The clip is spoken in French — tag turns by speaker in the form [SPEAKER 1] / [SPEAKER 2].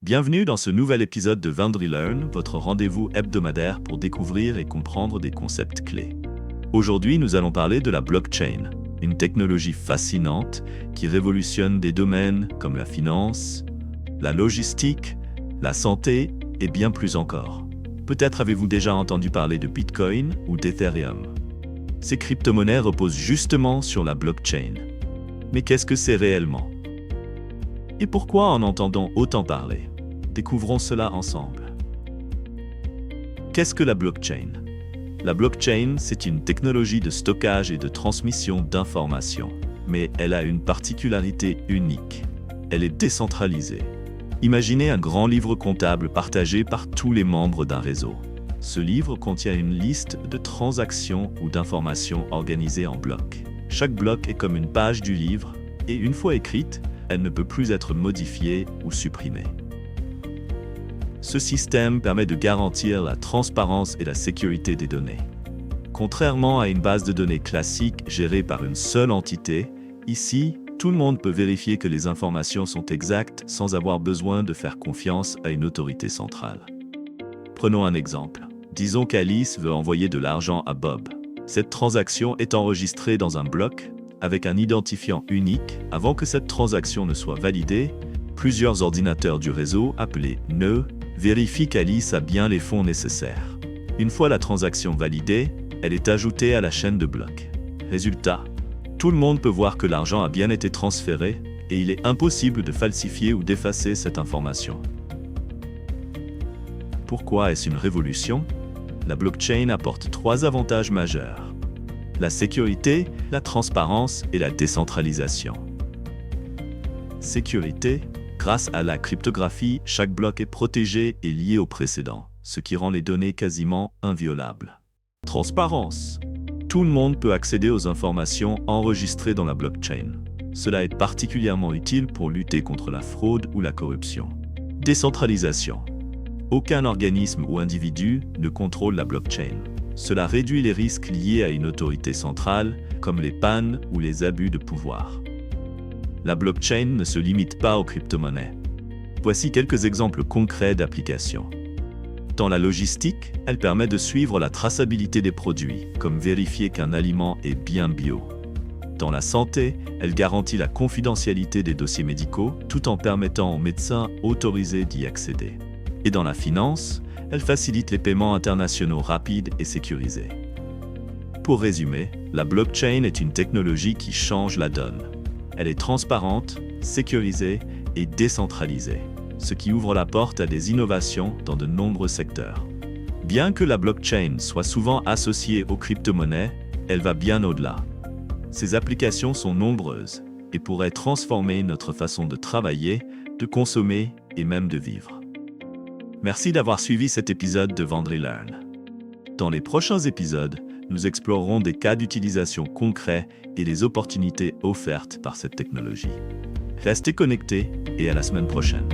[SPEAKER 1] Bienvenue dans ce nouvel épisode de Vendry Learn, votre rendez-vous hebdomadaire pour découvrir et comprendre des concepts clés. Aujourd'hui, nous allons parler de la blockchain, une technologie fascinante qui révolutionne des domaines comme la finance, la logistique, la santé et bien plus encore. Peut-être avez-vous déjà entendu parler de Bitcoin ou d'Ethereum. Ces crypto-monnaies reposent justement sur la blockchain. Mais qu'est-ce que c'est réellement ? Et pourquoi en entendons autant parler ? Découvrons cela ensemble. Qu'est-ce que la blockchain ? La blockchain, c'est une technologie de stockage et de transmission d'informations. Mais elle a une particularité unique. Elle est décentralisée. Imaginez un grand livre comptable partagé par tous les membres d'un réseau. Ce livre contient une liste de transactions ou d'informations organisées en blocs. Chaque bloc est comme une page du livre, et une fois écrite, elle ne peut plus être modifiée ou supprimée. Ce système permet de garantir la transparence et la sécurité des données. Contrairement à une base de données classique gérée par une seule entité, ici, tout le monde peut vérifier que les informations sont exactes sans avoir besoin de faire confiance à une autorité centrale. Prenons un exemple. Disons qu'Alice veut envoyer de l'argent à Bob. Cette transaction est enregistrée dans un bloc, avec un identifiant unique. Avant que cette transaction ne soit validée, plusieurs ordinateurs du réseau, appelés nœuds, vérifient qu'Alice a bien les fonds nécessaires. Une fois la transaction validée, elle est ajoutée à la chaîne de blocs. Résultat, tout le monde peut voir que l'argent a bien été transféré et il est impossible de falsifier ou d'effacer cette information. Pourquoi est-ce une révolution ? La blockchain apporte 3 avantages majeurs. La sécurité, la transparence et la décentralisation. Sécurité. Grâce à la cryptographie, chaque bloc est protégé et lié au précédent, ce qui rend les données quasiment inviolables. Transparence. Tout le monde peut accéder aux informations enregistrées dans la blockchain. Cela est particulièrement utile pour lutter contre la fraude ou la corruption. Décentralisation. Aucun organisme ou individu ne contrôle la blockchain. Cela réduit les risques liés à une autorité centrale, comme les pannes ou les abus de pouvoir. La blockchain ne se limite pas aux crypto-monnaies. Voici quelques exemples concrets d'applications. Dans la logistique, elle permet de suivre la traçabilité des produits, comme vérifier qu'un aliment est bien bio. Dans la santé, elle garantit la confidentialité des dossiers médicaux, tout en permettant aux médecins autorisés d'y accéder. Et dans la finance, elle facilite les paiements internationaux rapides et sécurisés. Pour résumer, la blockchain est une technologie qui change la donne. Elle est transparente, sécurisée et décentralisée, ce qui ouvre la porte à des innovations dans de nombreux secteurs. Bien que la blockchain soit souvent associée aux crypto-monnaies, elle va bien au-delà. Ses applications sont nombreuses et pourraient transformer notre façon de travailler, de consommer et même de vivre. Merci d'avoir suivi cet épisode de Vendry Learn. Dans les prochains épisodes, nous explorerons des cas d'utilisation concrets et les opportunités offertes par cette technologie. Restez connectés et à la semaine prochaine.